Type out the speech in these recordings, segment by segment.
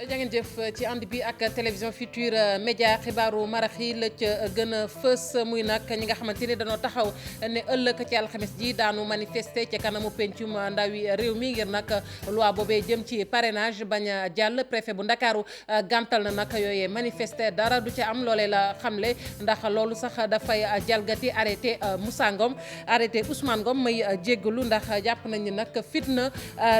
jangeen jëf ci ànd bi ak télévision Futurs Médias xibaaru marax yi la ca gën a fës muy nag ñi nga xamante ni dañoo taxaw ne ëllëg ci alxames ji daanu manifester ci kanamu pencum ndawi réew mi ngir nag loi boobee jëm ci parrainage bañ a jàll. préfet bu Ndakaaru gàntal na nag yooyee manifester dara du ca am loolee la xamle ndax loolu sax dafay jalgati arrêté Moussa Ngom arrêté Ousmane Ngom may jéggalu ndax jàpp nañ ni nag fitna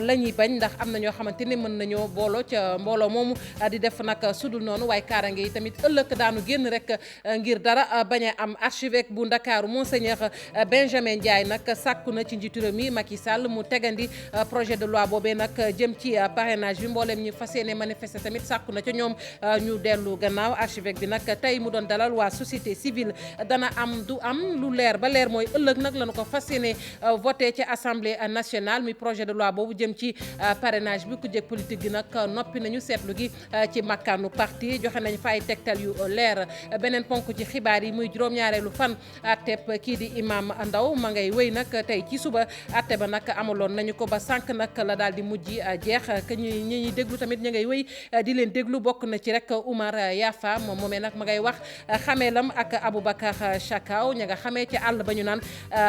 la ñuy bañ ndax am na ñoo xamante ni mën nañoo booloo ca mbooloo moomu di def nag sudul noonu waaye kaarange yi tamit ëllëg daanu génn rek ngir dara bañ a am. archevêque bu Ndakaaru Monseigneur Benjamin Ndiaye nag sàkku na ci njiitu réew mi Macky Sall mu tegandi projet de loi boobee nag jëm ci parrainage bi mbooleem ñu fas yéene manifester tamit sàkku na ca ñoom ñu dellu gannaaw. archevêque bi nag tey mu doon dalal waa société civile dana am du am lu leer ba leer mooy ëllëg nag lañu ko fas yéene voté ci assemblée nationale mi projet de loi boobu jëm ci parrainage bi ku jëkk politique gi nag noppi nañu seetlu gi ci makkaanu parti joxe nañ fa ay tegtal yu leer. beneen ponk ci xibaar yi muy juróom-ñaareelu fan atteb kii di imam Ndaw ma ngay wéy nag tey ci suba atte ba nag amaloon nañu ko ba sànq nag la daal di mujj jeex que ñi ñuy déglu tamit ña ngay wéy di leen déglu bokk na ci rek Oumar Yafa moom moomee nag ma ngay wax xameelam ak Aboubacar Chakaw ña nga xamee ci àll ba ñu naan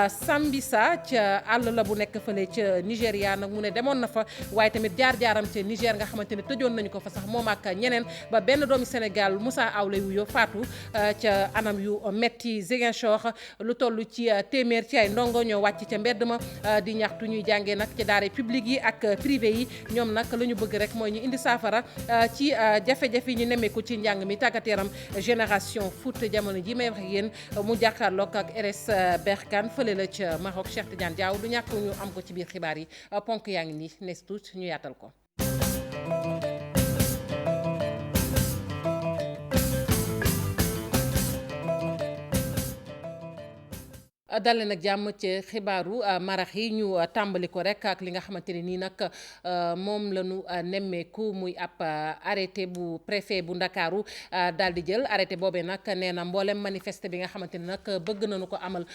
Sambisa ca àll la bu nekk fële ca Nigéria nag mu ne demoon na fa waaye tamit jaar-jaaram ca Niger nga xamante ne tëjoon nañu ko fa sax moom ak ñeneen ba benn doomi Sénégal Moussa Awley wuyo faatu ca anam yu metti. Ziguinchor lu toll ci téeméer ci ay ndongo ñoo wàcc ca mbedd ma di ñaxtu ñuy jàngee nag ci daara publique yi ak privé yi ñoom nag la ñu bëgg rek mooy ñu indi saafara ci jafe-jafe yi ñu nemmeeku ci njàng mi tàggat yaram. génération foot jamono ji may wax ak yéen mu jàkkaarloog ak RS Berkane fële la ca Maroc. Cheikh Tidiane Diaw du ñàkk ñu am ko ci biir xibaar yi ponk yaa ngi nii nes tuut ñu yaatal ko. dale nag jàmm ci xibaaru marax yi ñu tàmbali ko rek ak li nga xamante ne nii nag moom la ñu nemmeeku muy ab arrêté bu préfet bu Ndakaaru daal di jël arrêté boobee nag nee na mboolem manifester bi nga xamante ni nag bëgg nañu ko amal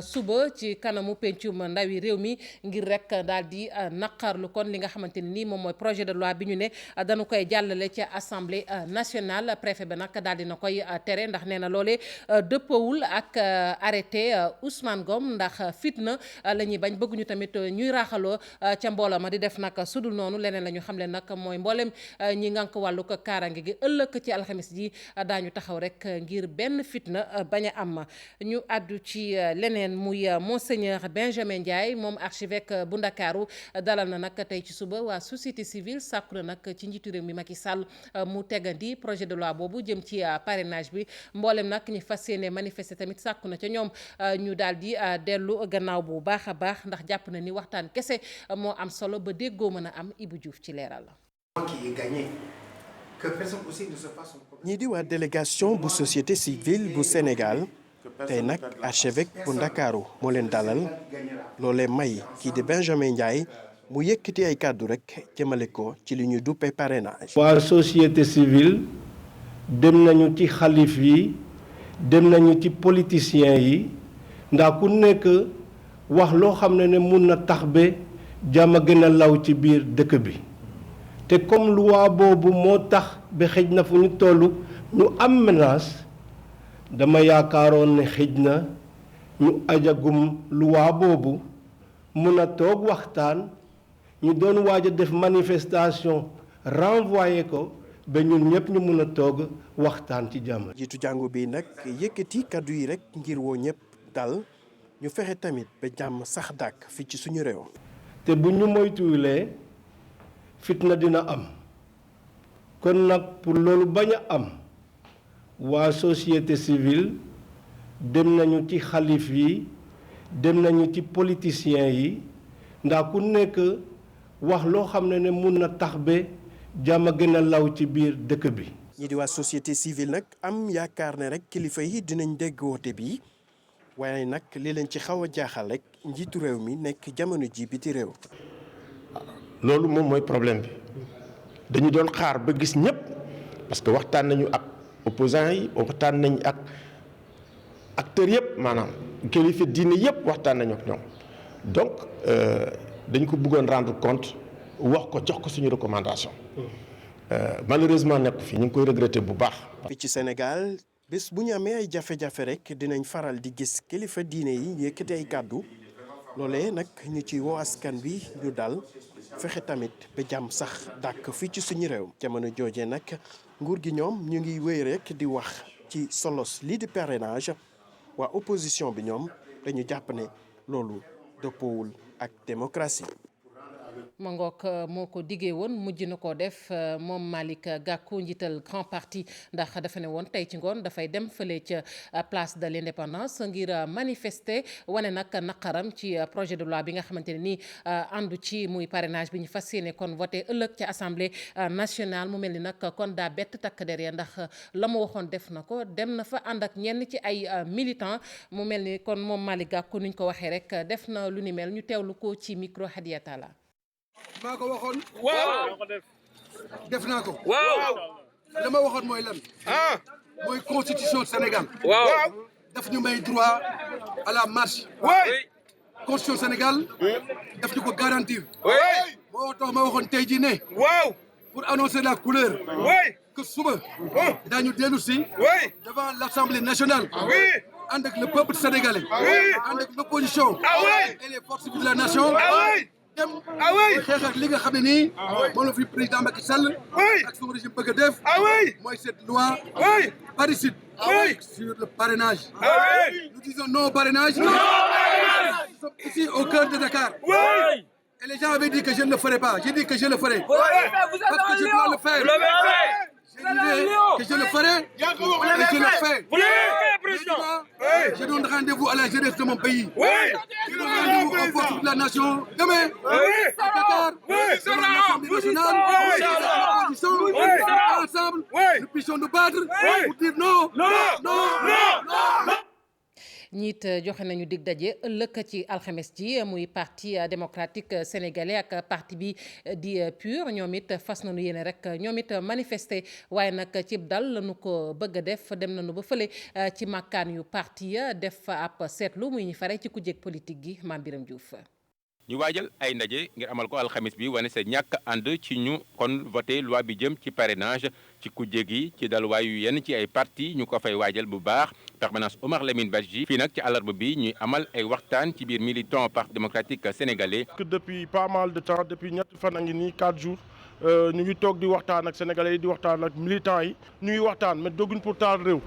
suba ci kanamu pencum ndawi réew mi ngir rek daal di naqarlu kon li nga xamante ne nii moom mooy projet de loi bi ñu ne dañu koy jàllale ci assemblée nationale. préfet ba nag daal di na koy tere ndax nee na loolee dëppawul ak arrêté Ousmane Ngom ndax fitna la ñuy bañ bëgguñu tamit ñuy raaxaloo ca mbooloo ma di def nag sudul noonu leneen la ñu xam le nag mooy mboolem ñi ngànk wàllu ko kaarange gi ëllëg ci alxamis ji daañu taxaw rek ngir benn fitna bañ a am. ñu àddu ci leneen muy Monseigneur Benjamin Ndiaye moom archevêque bu Ndakaaru dalal na nag tey ci suba waa société civile sàkku na nag ci njiitu réew mi Macky Sall mu tegandi projet de loi boobu jëm ci parrainage bi mboolem nag ñi fas yéene manifester tamit sàkku na ca ñoom ñu daal di dellu gannaaw bu baax a baax ndax jàpp na ni waxtaan kese moo am solo ba déggoo mën a am. Ibou Diouf ci leeral la. ñii di waa délégation bu société civile bu Sénégal tey nag archevêque bu Ndakaaru moo leen dalal loolee may kii di Benjamin Ndiaye mu yëkkati ay kàddu rek jëmale ko ci li ñuy duppee parrainage. waa société civile dem nañu ci xalif yi dem nañu ci politiciens yi ndax ku nekk wax loo xam ne mun na tax ba jàmm gën a law ci biir dëkk bi te comme loi boobu moo tax ba xëj na fu ñu toll ñu am menace dama yaakaaroon ne xëj na ñu ajagum loi boobu mun a toog waxtaan ñu doon waaj a def manifestation renvoyé ko ba ñun ñëpp ñu mun a toog waxtaan ci jàmm. jiitu jàngu bi nag yëkkati kaddu yi rek ngir woo ñëpp dal ñu fexe tamit ba jàmm sax dàkk fii ci suñu réew. te bu ñu moytuwulee fitna dina am kon nag pour loolu bañ a am waa société civile dem nañu ci xalif yi dem nañu ci politiciens yi ndax ku nekk wax loo xam ne mun na tax ba jàmm gën a law ci biir dëkk bi. ñi di waa société civile nag am yaakaar ne rek kilifa yi dinañ dégg woote bi waaye nag li leen ci xaw a jaaxal rek njiitu réew mi nekk jamono ji biti réew. loolu moom mooy problème bi dañu doon xaar ba gis ñëpp parce que waxtaan nañu ak opposants yi waxtaan nañu ak acteurs yëpp maanaam kilifa diine yëpp waxtaan nañu ak ñoom donc dañ ko bëggoon rendre compte wax ko jox ko suñu recommandation malheureusement nekk fi ñu ngi koy regretter bu baax. fii ci Sénégal bés bu ñu amee ay jafe-jafe rek dinañ faral di gis kilifa diine yi yëkkati ay kàddu loolee nag ñu ci woo askan bi ñu dal fexe tamit ba jàmm sax dàkk fii ci suñu réew. jamono jooje nag nguur gi ñoom ñu ngi wéy rek di wax ci solos lii di parrainage waa opposition bi ñoom dañu jàpp ne loolu dëppoowul ak démocratie. ma ngoog moo ko diggee woon mujj na koo def moom Malick Gakou njiital grand parti ndax dafa ne woon tey ci ngoon dafay dem fële ca place de l'indépendance ngir manifester wane nag naqaram ci projet de loi bi nga xamante ne nii àndu ci muy parrainage bi ñu fas yéene kon voté ëllëg ca assemblée nationale mu mel ni nag kon daa bett takk der ndax la mu waxoon def na ko dem na fa ànd ak ñenn ci ay militants mu mel ni kon moom Malick Gakou nuñ ko waxee rek def na lu ni mel ñu teewlu ko ci micro Hadiata la. maa ko waxoon. waaw def naa ko. waaw la ma waxoon mooy lan. mooy constitution Sénégal. waaw daf ñu may droit à la marche. oui constitution Sénégal. daf ñu ko garantir. oui moo tax ma waxoon tey jii ne. waaw pour annoncer la couleur. oui que suba. daañu dellu si. oui devant l'Assemblée nationale. oui ànd ak le peuple sénégalais. oui ànd ak l'opposition. oui et les forces vives de la nation. oui dem oui xeex ak li nga xam ne nii. moom la fi président Macky Sall. oui ak son régime bëgg a def. oui mooy cette loi. oui parricide. oui sur le parrainage. oui Nous disons non au parrainage. non parrainage. Nous sommes ici au cœur de Dakar. oui Et les gens avaient dit que je ne le ferais pas. J'ai dit que je le ferai. vous Parce que je dois le faire. l'avez fait Je disais que je le ferai. Et je le fais. vous l'avez fait président Maintenant, je donne rendez-vous à la jeunesse de mon pays. oui Je donne rendez-vous aux forces de la nation. Demain, oui à Dakar, oui devant l'Assemblée nationale, Oui. ensemble, Oui. nous puissions nous battre Oui. pour dire non, non non, non ñiit joxe nañu dig daje ëllëg ci alxames ji muy parti démocratique sénégalais ak parti bi di PUR ñoom it fas nañu yéene rek ñoom it manifester waaye nag ci dal lañu ko bëgg a def dem nañu ba fële ci màkkaan yu parti ya def fa ab seetlu muy ñu fare ci kujjeeg politique gi Mame Biram Diouf. ñu waajal ay ndaje ngir amal ko alxamis bi wane sa ñàkk ànd ci ñu kon voté loi bi jëm ci parrainage ci kujje gi ci dalwaayu yenn ci ay parti ñu ko fay waajal bu baax permanence Omar Lamine Badji fii nag ci àllarba bi ñuy amal ay waxtaan ci biir militant parti démocratique sénégalais. depuis pas mal de temps depuis ñetti fan a ngi nii 4 jours ñu ngi toog di waxtaan ak sénégalais yi di waxtaan ak militants yi ñu ngi waxtaan mais jóguñ pour taal réew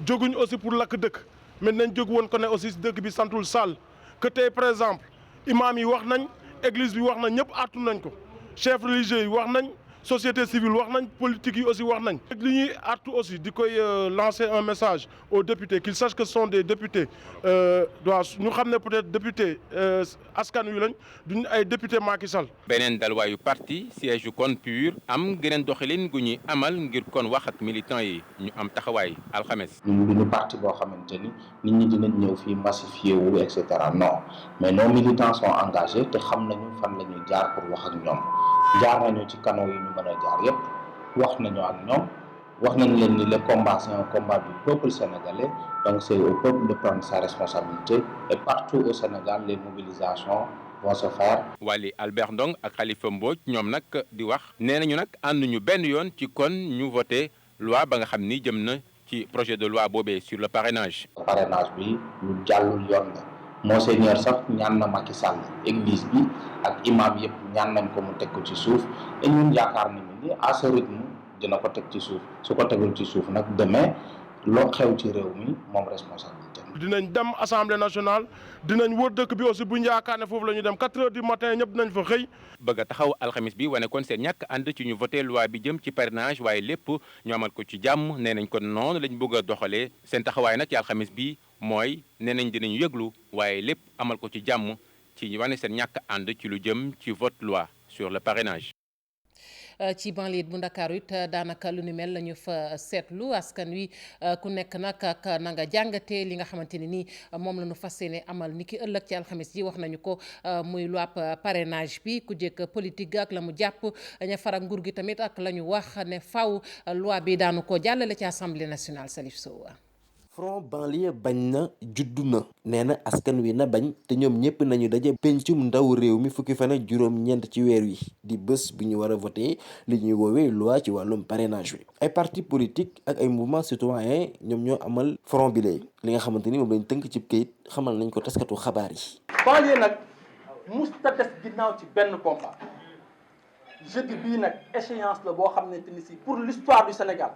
jóguñ aussi pour lakk dëkk mais nañ jóg woon ko ne aussi dëkk bi santul Sall que tey par exemple imam yi wax nañ église bi wax nañ ñëpp àttu nañ ko chef religieux yi wax nañ société civile wax nañ politique yi aussi wax nañ li ñuy àttu aussi di koy lancer un message aux députés qu'ils sachent que ce sont des députés ñu xam ne peut-être député askan wi lañ duñ ay député Macky Sall. beneen dalwaayu parti siège yu kon PUR am geneen doxalin gu ñuy amal ngir kon wax ak militants yi ñu am taxawaay alxames. ñun duñu parti boo xamante ni nit ñi dinañ ñëw fii massifié wu et cetera non mais nos militants sont engagés te xam nañu fan la ñuy jaar pour wax ak ñoom jaar nañu ci canaux yi ñu mën a jaar yépp wax nañu ak ñoom wax nañ leen ni le combat c'est un combat du peuple sénégalais donc c'est au peuple de prendre sa responsabilité et partout au Sénégal les mobilisations vont se faire. Wally Albert Ndong ak Khalifa Mbodj ñoom nag di wax nee nañu nag ànduñu benn yoon ci kon ñu voté loi ba nga xam ni jëm na ci projet de loi boobee sur le parrainage. parrainage bi lu jàllul yoon la monseigneur sax ñaan na Macky Sall église bi ak imam yëpp ñaan nañ ko mu teg ko ci suuf et ñun yaakaar nañu ni à ce rythme dina ko teg ci suuf su ko tegul ci suuf nag demain loo xew ci réew mi moom responsabilité. dinañ dem assemblée nationale dinañ wër dëkk bi aussi bu ñu yaakaar ne foofu la ñu dem 4 heures du matin ñëpp dinañ fa xëy. bëgg a taxaw alxamis bi wane kon seen ñàkk ànd ci ñu voté loi bi jëm ci parrainage waaye lépp ñu amal ko ci jàmm nee nañ kon noonu lañ bëgg a doxalee seen taxawaay nag ci alxamis bi mooy nee nañ dinañu yëglu waaye lépp amal ko ci jàmm ci wane seen ñàkk ànd ci lu jëm ci vote loi sur le parrainage. ci banlieue bu Ndakaaru it daanaka lu ni mel la ñu fa seetlu askan wi ku nekk nag ak na nga jàngatee li nga xamante ne nii moom la ñu fas yéene amal ni ki ëllëg ci alxames ji wax nañu ko muy loi parrainage bi ku jëkk politique ak la mu jàpp ña farak nguur gi tamit ak la ñu wax ne faw loi bi daanu ko jàllale ci assemblée nationale. Salif Sow. front banlieue bañ na juddu na nee na askan wi na bañ te ñoom ñëpp nañu daje pencum ndaw réew mi fukki fan ak juróom-ñeent ci weer wi di bés bu ñu war a voté li ñuy woowee loi ci wàllum parrainage wi. ay parti politique ak ay mouvement citoyen ñoom ñoo amal front bi li nga xamante ni moom lañ tënk ci kayit xamal nañ ko taskatu xabaar yi. banlieue nag musta des ginnaaw ci benn combat jeudi bii nag échéance la boo xam ne ni si pour l'histoire du Sénégal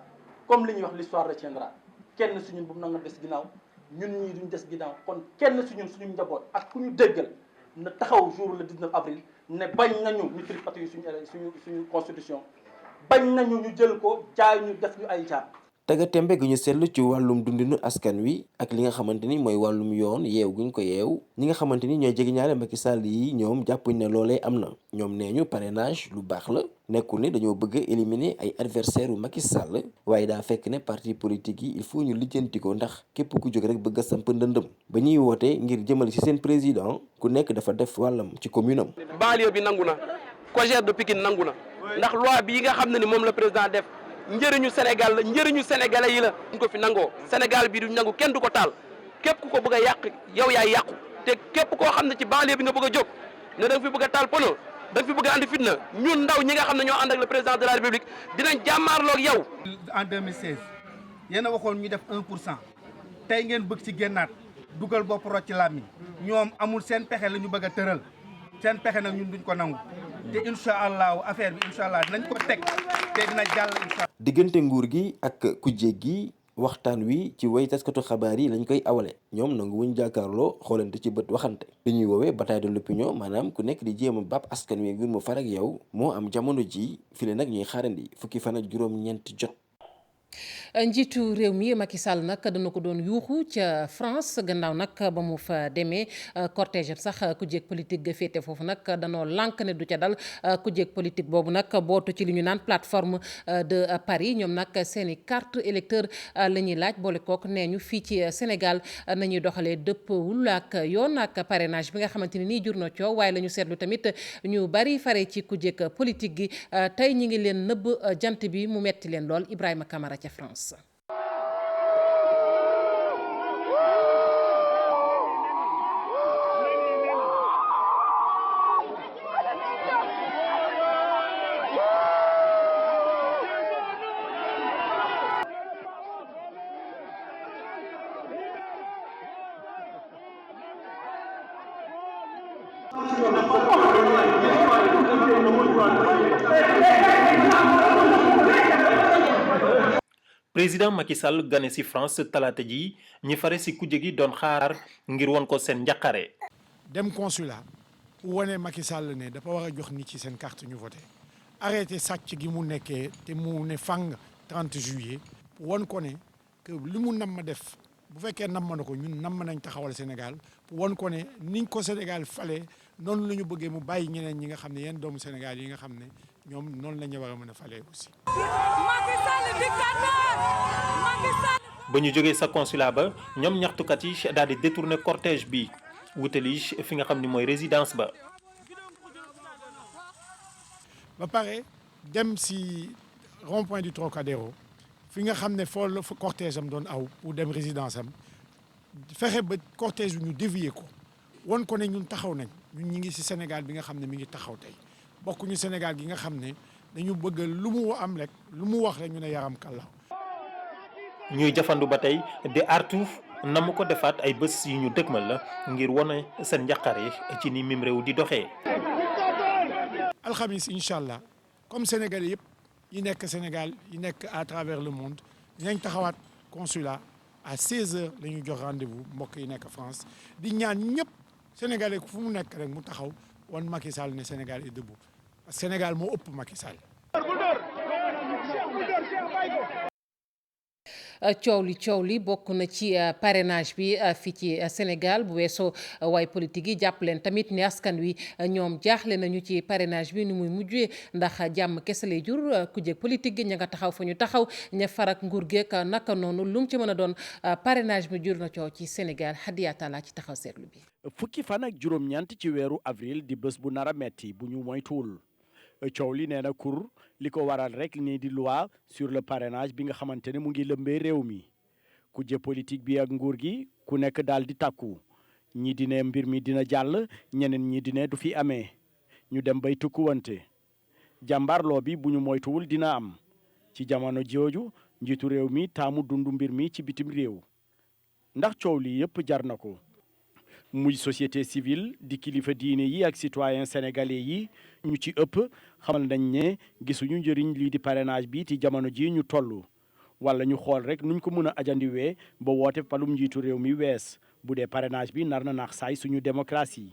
comme li ñuy wax l'histoire retiendra kenn si ñun bu mu nanga des ginnaaw ñun ñii duñ des ginnaaw kon kenn si ñun suñu njaboot ak ku ñu déggal na taxaw jour le 19 avril ne bañ nañu ñu tripatouiller suñu constitution bañ nañu ñu jël ko jaay ñu def ñu ay jaar. tega tembe gu ñu seetlu ci wàllum dundinu askan wi ak li nga xamante ni mooy wàllum yoon yeew guñ ko yeew ñi nga xamante ni ñooy jege ñaare Macky Sall yi ñoom jàppuñ ne loolee am na ñoom nee ñu parrainage lu baax la nekkul ne dañoo bëgg a éliminer ay adversaire u Macky Sall waaye daa fekk ne parti politique yi il faut ñu lijjanti ko ndax képp ku jóg rek bëgg a samp ndëndëm ba ñuy woote ngir jëmale ci seen président ku nekk dafa def wàllam ci commune am. banlieue bi nangu na COJER de Pikine nangu na ndax loi bi yi nga xam ne ni moom la président def njëriñu Sénégal la njëriñu sénégalais yi la. ñu ko fi nangoo Sénégal bi du nangu kenn du ko taal képp ku ko bëgg a yàq yow yaay yàqu te képp koo xam ne ci banlieue bi nga bëgg a jóg ne da nga fi bëgg a taal pono da nga fi bëgg a andi fitna ñun ndaw ñi nga xam ne ñoo ànd ak le président de la république dinañ jàmmaarloog yow. en 2016 yéen a waxoon ñu def 1% tey ngeen bëgg ci génnaat dugal bopp rocc ci làmmiñ ñoom amul seen pexe la ñu bëgg a tëral seen pexe nag ñun duñ ko nangu te incha allahu affaire bi incha allah dinañ ko teg te dina jàll incha allah. diggante nguur gi ak kujje gi waxtaan wi ci way taskatu xabaar yi lañ koy awale ñoom nangu wuñ jàkkaarloo xoolante ci bët waxante li ñuy woowee bataille de l'opinion maanaam ku nekk di jéem a bàpp askan wi ngir mu far ak yow moo am jamono ji file nag ñuy xaarandi fukki fan ak juróom-ñeent jot. njiitu réew mi Macky Sall nag dana ko doon yuuxu ca France gannaaw nag ba mu fa demee cortège sax ku jéeg politique ga féete foofu nag danoo lànk ne du ca dal ku jéeg politique boobu nag bootu ci li ñu naan plateforme de Paris ñoom nag seeni carte électeur la ñuy laaj boole kook nee ñu fii ci Sénégal nañuy doxalee dëppwul ak yoon ak parrainage bi nga xamante ni nii jur na coow waaye la ñu seetlu tamit ñu bari fare ci ku jéeg politique gi tey ñi ngi leen nëbb jant bi mu metti leen lool Ibrahima Camara ca France. président Macky Sall gane ci France talaata ji ñi fare ci kujje gi doon xaar ngir won ko seen njaqare. dem consulat wane Macky Sall ne dafa war a jox nit ci seen carte ñu voté arrêté sàcc gi mu nekkee te mu ne fang 30 juillet won ko ne que li mu nam ma def bu fekkee nam na ko ñun nam nañ taxawal Sénégal won ko ne niñ ko Sénégal fale noonu la ñu bëggee mu bàyyi ñeneen ñi nga xam ne yenn doomu Sénégal yi nga xam ne ñoom noonu la ñu war a mën a falee aussi. ba ñu jógee sa consulat ba ñoom ñaxtukat yi daal di détourner cortège bi wutali fi nga xam ni mooy résidence ba. ba pare dem si rond-point du Trocadéro fi nga xam ne foo la fa cortège am doon aw pour dem résidence am fexe ba cortège bi ñu dévier ko won ko ne ñun taxaw nañ ñun ñi ngi si Sénégal bi nga xam ne mi ngi taxaw tey bokkuñu Sénégal gi nga xam ne dañu bëgg lu mu am rek lu mu wax rek ñu ne yaram kàlla. ñuy jafandu ba tey di artu na mu ko defaat ay bés yu ñu dëgmal la ngir wane seen njaqare ci ni mim réew di doxee. alxamis incha allah comme sénégalais yëpp yi nekk Sénégal yi nekk à travers le monde dinañ taxawaat consulat à 16h la ñuy jox rendez-vous mbokk yi nekk France di ñaan ñëpp sénégalais fu mu nekk rek mu taxaw wan Macky Sall ne Sénégal est debout parce que Sénégal moo ëpp Macky Sall. coow li bokk na ci parrainage bi fii ci Sénégal bu weesoo waay politique yi jàpp leen tamit ni askan wi ñoom jaaxle nañu ci parrainage bi ni muy mujjee ndax jàmm kese lay jur ku jég politique gi ña nga taxaw fa ñu taxaw ña farak nguur geek naka noonu lu mu ci mën a doon parrainage bi jur na coow ci Sénégal Hadiata la ci taxaw seetlu bi. fukki fan ak juróom-ñeent ci weeru avril di bés bu nar a metti bu ñu moytuwul. coow li nee na kur li ko waral rek nii di loi sur le parrainage bi nga xamante ne mu ngi lëmbee réew mi kujje politique bi ak nguur gi ku nekk daal di takku ñii di ne mbir mi dina jàll ñeneen ñii di ne du fi amee ñu dem bay tukkuwante jàmbaarloo bi bu ñu moytuwul dina am ci jamono jooju njiitu réew mi taamu dundu mbir mi ci bitim réew ndax coow li yëpp jar na ko muy société civile di kilifa diine yi ak citoyen sénégalais yi ñu ci ëpp xamal nañ ne gisuñu njëriñ lii di parrainage bi ci jamono ji ñu toll wala ñu xool rek nuñ ko mën a ajandiwee ba woote palum njiitu réew mi wees bu dee parrainage bi nar na naax saay suñu démocratie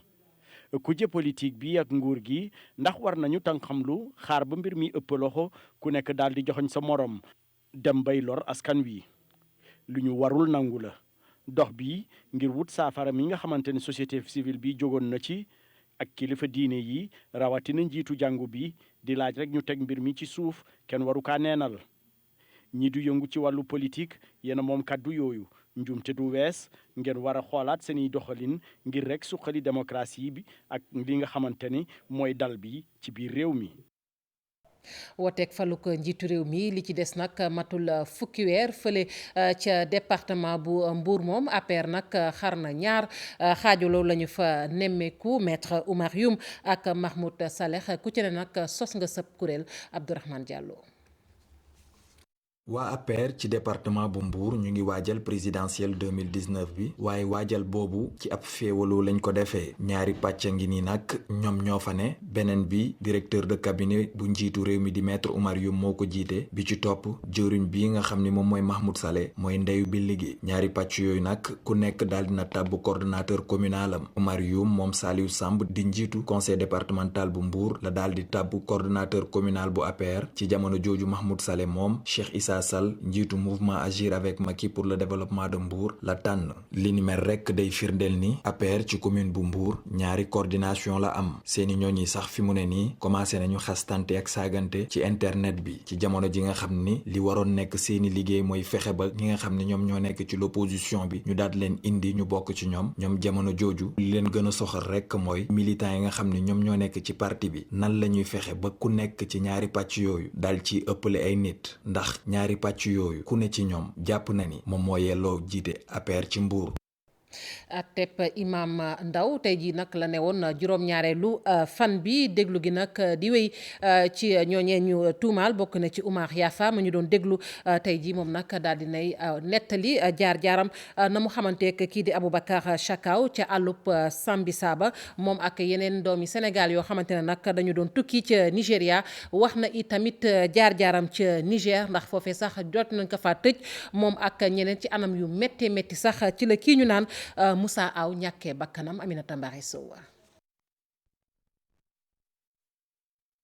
kujje politique bi ak nguur gi ndax war nañu tànqamlu xaar ba mbir mi ëpp loxo ku nekk daal di joxoñ sa morom dem bay lor askan wi lu ñu warul nangu la dox bi ngir wut saafara mi nga xamante ne société civile bi jógoon na ci ak kilifa diine yi rawatina njiitu jàngu bi di laaj rek ñu teg mbir mi ci suuf kenn waru kaa neenal ñi du yëngu ci wàllu politique yéena moom kàddu yooyu njuumte du wees ngeen war a xoolaat seeni doxalin ngir rek suqali démocratie bi ak li nga xamante ni mooy dal bi ci biir réew mi. wooteeg faluk njiitu réew mi li ci des nag matul fukki weer fële ca département bu Mbour moom APR nag xar na ñaar xaajaloo la ñu fa nemmeeku maître Oumar Youm ak Mahmoud Saleh ku ci ne nag sos nga sëb kuréel Abdourahmane Diallo. waa APR ci département bu Mbour ñu ngi waajal présidentielle 2019 bi waaye waajal boobu ci ab féewaloo lañ ko defee ñaari pàcc ngi nii nag ñoom ñoo fa ne beneen bi directeur de cabinet bu njiitu réew mi di maître Oumar Youm moo ko jiite bi ci topp jëriñ bi nga xam ni moom mooy Mahmoud Saleh mooy ndeyu bi liggéey ñaari pàcc yooyu nag ku nekk daal dina tàbb coordonnateur communal am Oumar Youm moom Saliou Samb di njiitu conseil départemental bu Mbour la daal di tàbb coordonnateur communal bu APR ci jamono jooju Mahmoud Saleh moom Cheikh Issa Sall njiitu mouvement Agir avec Macky pour le développement de Mbour la tànn li ni mel rekk day firndeel ni APR ci commune bu Mbour ñaari coordination la am seeni ñooñ yi sax fi mu ne nii commencé nañu xastante ak saagante ci internet bi ci jamono ji nga xam ni li waroon nekk seeni liggéey mooy fexe ba ñi nga xam ne ñoom ñoo nekk ci l'opposition bi ñu daal leen indi ñu bokk ci ñoom jamono jooju li leen gën a soxal rekk mooy militants yi nga xam ne ñoom ñoo nekk ci parti bi nan la ñuy fexe ba ku nekk ci ñaari pàcc yooyu daal ci ëppale ay nit ndax ñaari pàcc yooyu ku ne ci ñoom jàpp na ni moom moo yelloo jiite APR ci Mbour. Atteb Imam Ndaw tey jii nag la ne woon juróom-ñaareelu fan bi déglu gi nag di wéy ci ñooñee ñu tuumaal bokk na ci Oumar Yafa ma ñu doon déglu tey jii moom nag daal di nay nettali jaar-jaaram na mu xamanteek kii di Aboubacar Chakaw ca àllub Sambisaba moom ak yeneen doomi Sénégal yoo xamante ne nag dañu doon tukki ca Nigéria wax na i tamit jaar-jaaram ca Niger ndax foofee sax jot nañ ko fa tëj moom ak ñeneen ci anam yu métti métti sax ci la kii ñu naan Moussa Aw ñàkkee bakkanam Aminata Mbaye Sow.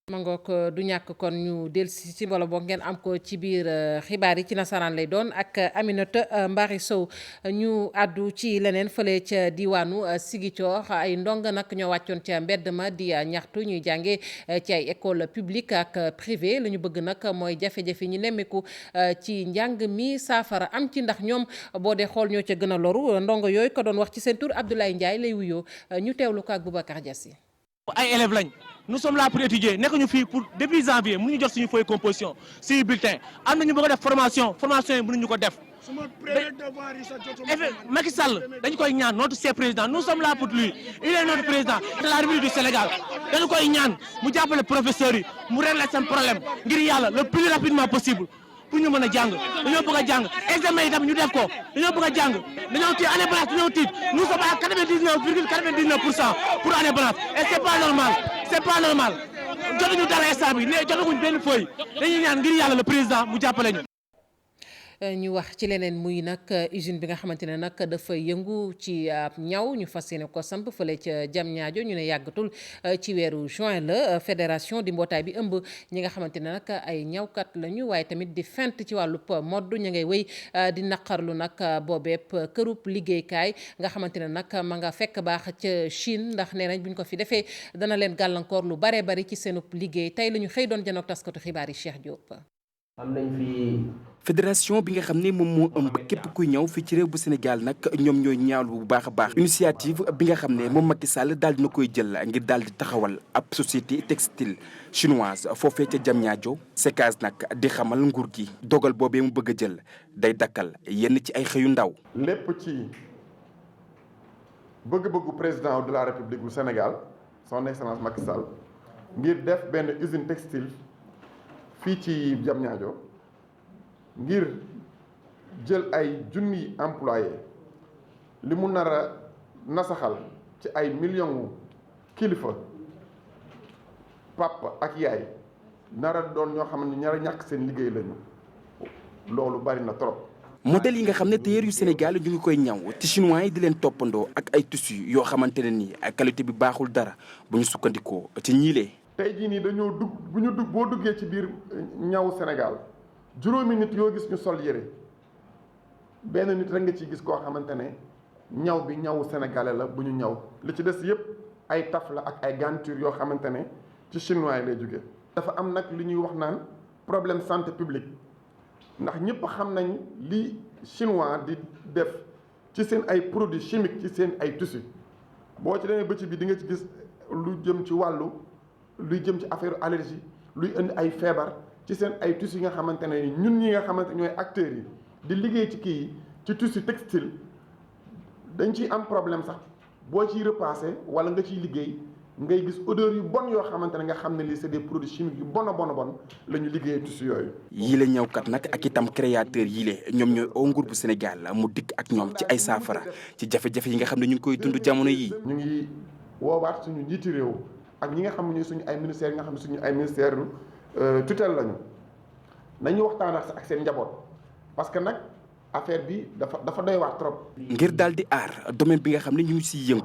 mangook du ñàkk kon ñu dellusi ci mbolo boog ngeen am ko ci biir xibaar yi ci nasaraan lay doon ak Aminata Mbaye Sow ñu àddu ci leneen fële ca diwaanu Ziguinchor ay ndongo nag ñoo wàccoon ca mbedd ma di ñaxtu ñuy jànge ci ay école publique ak privé la ñu bëgg nag mooy jafe-jafe ñi nemmeeku ci njàng mi saafara am ci ndax ñoom boo dee xool ñoo ca gën a loru ndongo yooyu ko doon wax ci seen tur Abdoulaye Ndiaye lay wuyoo ñu teewlu ko ak Boubacar Diassi. ay élèves lañ nous sommes là pour étudier nekk ñu fii pour depuis janvier mënuñu jot suñu feuille composition suñu bulletin am na ñu bëgg a def formation yi mënuñu ko def. Macky Sall dañu koy ñaan notre chef président nous sommes là pour lui il est notre président de la République du Sénégal dañu koy ñaan mu jàppale professeurs yi mu régler seen problème ngir yàlla le plus rapidement possible pour ñu mën a jàng dañoo bëgg a jàng examen yi tamit ñu def ko dañoo bëgg a jàng dañoo tiit année blanche dañoo tiit nous sommes à 99,99% pour année blanche et c'est pas normal jotuñu dara instant bi ne jotaguñ benn feuille dañuy ñaan ngir yàlla le président mu jàppale ñu. ñu wax ci leneen muy nag usine bi nga xamante ne nag dafa yëngu ci ñaw ñu fas yéene ko samp fële ca Diamniadio ñu ne yàggatul ci weeru juin la fédération di mbootaay bi ëmb ñi nga xamante ne nag ay ñawkat lañu waaye tamit di fent ci wàllub modd ñu ngay wéy di naqarlu nag boobeep kërub liggéeykaay nga xamante ne nag ma nga fekk baax ca Chine ndax nee nañ bu ñu ko fi defee dana leen gàllankoor lu bare bari ci seenub liggéey tey la ñu xëy doon janook taskatu xibaar yi Cheikh Diop. am nañ fi. fédération bi nga xam ne moom moo ëmb képp kuy ñëw fii ci réew bu Sénégal nag ñoom ñooy ñaawlu bu baax a baax initiative bi nga xam ne moom Macky Sall daal dina koy jël ngir daal di taxawal ab société textile chinoise foofee ca Diamniadio SECAS nag di xamal nguur gi dogal boobee mu bëgg a jël day dakkal yenn ci ay xëyu ndaw. lépp ci bëgg-bëggu président de la République bu Sénégal son excellence Macky Sall ngir def benn usine textile fii ci Diamniadio ngir jël ay junni employé li mu nar a nasaxal ci ay millions kilifa papa ak yaay nar a doon ñoo xam ne ñaar a ñàkk seen liggéey lañu loolu bari na trop. modèle yi nga xam ne tailleur yu Sénégal ñu ngi koy ñaw ci chinois yi di leen toppandoo ak ay tissus yoo xamante ne nii qualité bi baaxul dara bu ñu sukkandikoo ci ñiilee. tey jii nii dañoo dugg boo duggee ci biir ñaw Sénégal. juróomi nit yoo gis ñu sol yére benn nit rek nga ciy gis koo xamante ne ñaw bi ñawu sénégalais la bu ñu ñaw li ci des yëpp ay taf la ak ay garniture yoo xamante ne ci chinois yi lay jóge dafa am nag li ñuy wax naan problème santé publique ndax ñëpp xam nañ li chinois di def ci seen ay produits chimiques ci seen ay tissus boo ci demee bëcc bi di nga ci gis lu jëm ci wàllu luy jëm ci affaire allergie luy indi ay feebar ci seen ay tissus yi nga xamante ne ñun ñi nga xamante ñooy acteurs yi di liggéey ci kii yi ci tissu textile dañ ciy am problème sax boo ciy repassé wala nga ciy liggéey ngay gis odeur yu bon yoo xamante ne nga xam ne lii c'est des produits chimiques yu bon a bon la ñu liggéeyee tissu yooyu. yii la ñëwkat nag ak itam créateur yii la ñoom ñooy oo nguur bu Sénégal mu dikk ak ñoom ci ay saafara ci jafe-jafe yi nga xam ne ñu ngi koy dund jamono yii. ñu ngi woowaat suñu njiiti réew ak ñi nga xam ne suñu ay ministères yi nga xam ne suñu ay ministères tutelle lañu nañu waxtaan ak seen njaboot parce que nag affaire bi dafa doy waar trop. ngir daal di aar domaine bi nga xam ne ñu ngi siy yëngu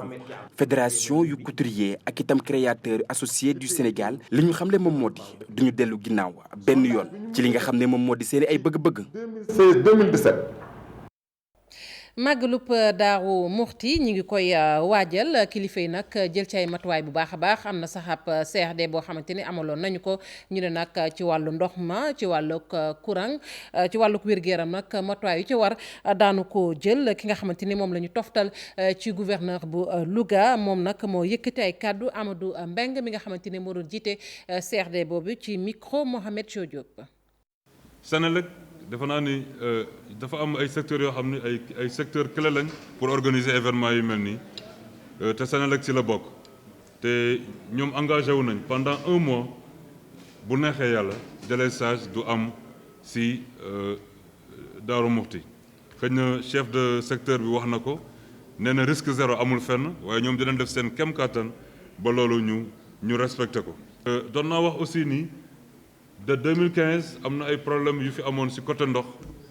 fédération yu couturier ak itam créateur associé du Sénégal li ñu xamle moom moo di duñu dellu ginnaaw benn yoon ci li nga xam ne moom moo di seen ay bëgg-bëgg. 2017. màggalub Daaru Muxti ñi ngi koy waajal kilifa yi nag jël ci ay matuwaay bu baax a baax am na sax ab CRD boo xamante ni amaloon nañu ko ñu ne nag ci wàllu ndox ma ci wàllug courant ci wàllug wér-gu-yaram nag matuwaay yu ci war daanu ko jël ki nga xamante ni moom la ñu toftal ci gouverneur bu Louga moom nag moo yëkkati ay kàddu Amadou Mbeng mi nga xamante ni moo doon jiite CRD boobu ci micro Mohamed Diop. Senelec dafa naa ni dafa am ay secteurs yoo xam ne ay secteurs clés lañ pour organiser événement yu mel nii te Senelec ci la bokk te ñoom engagé wu nañ pendant 1 mois bu neexee yàlla délestage du am si Daaru Muxti xëy na chef de secteur bi wax na ko nee na risque zéro amul fenn waaye ñoom dinañ def seen kem kàttan ba loolu ñu respecté ko. doon naa wax aussi nii. de 2015 am na ay problème yu fi amoon ci côté ndox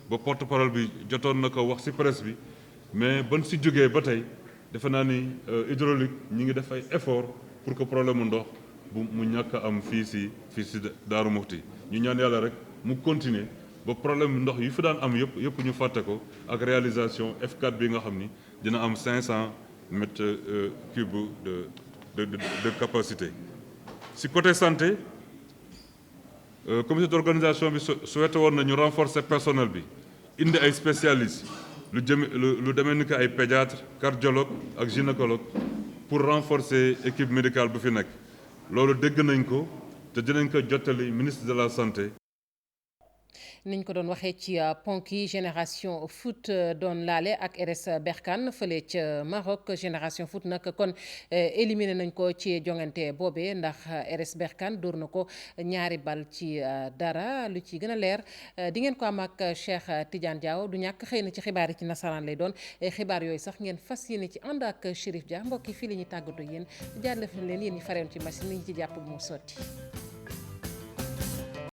ba porte-parole bi jotoon na ko wax ci presse bi mais ban ci jógee ba tey defe naa ni hydraulique ñi ngi def ay effort pour que problème mu ndox bu mu ñàkk a am fii ci Daaru Muxti ñu ñaan yàlla rek mu continuer ba problème ndox yu fi daan am yëpp ñu fàtte ko ak réalisation F4 bi nga xam ni dina am 500 mètres cubes de capacité. ci côté santé. Comité d'organisation bi souhaité woon na ñu renforcer personnel bi indi ay spécialistes lu demee ni que ay pédiatre cardiologue ak gynécologue pour renforcer équipe médicale bu fi nekk loolu dégg nañ ko te dinañ ko jottali ministre de la santé. niñ ko doon waxee ci ponk yi génération foot doon laale ak RS Berkane fële ca Maroc génération foot nag kon éliminé nañ ko ci jongante boobee ndax RS Berkane dóor na ko 2 bal ci dara lu ci gën a leer di ngeen ko am ak Cheikh Tidiane Diaw du ñàkk xëy na ci xibaar yi ci nasaraan lay doon xibaar yooyu sax ngeen fas yéene ci ànd ak Chérif Dia mbokk yi fii la ñuy tàggatoo yéen jaarale leen yéen ñi farewoon ci machine ni ñu ci jàpp bu mu sotti.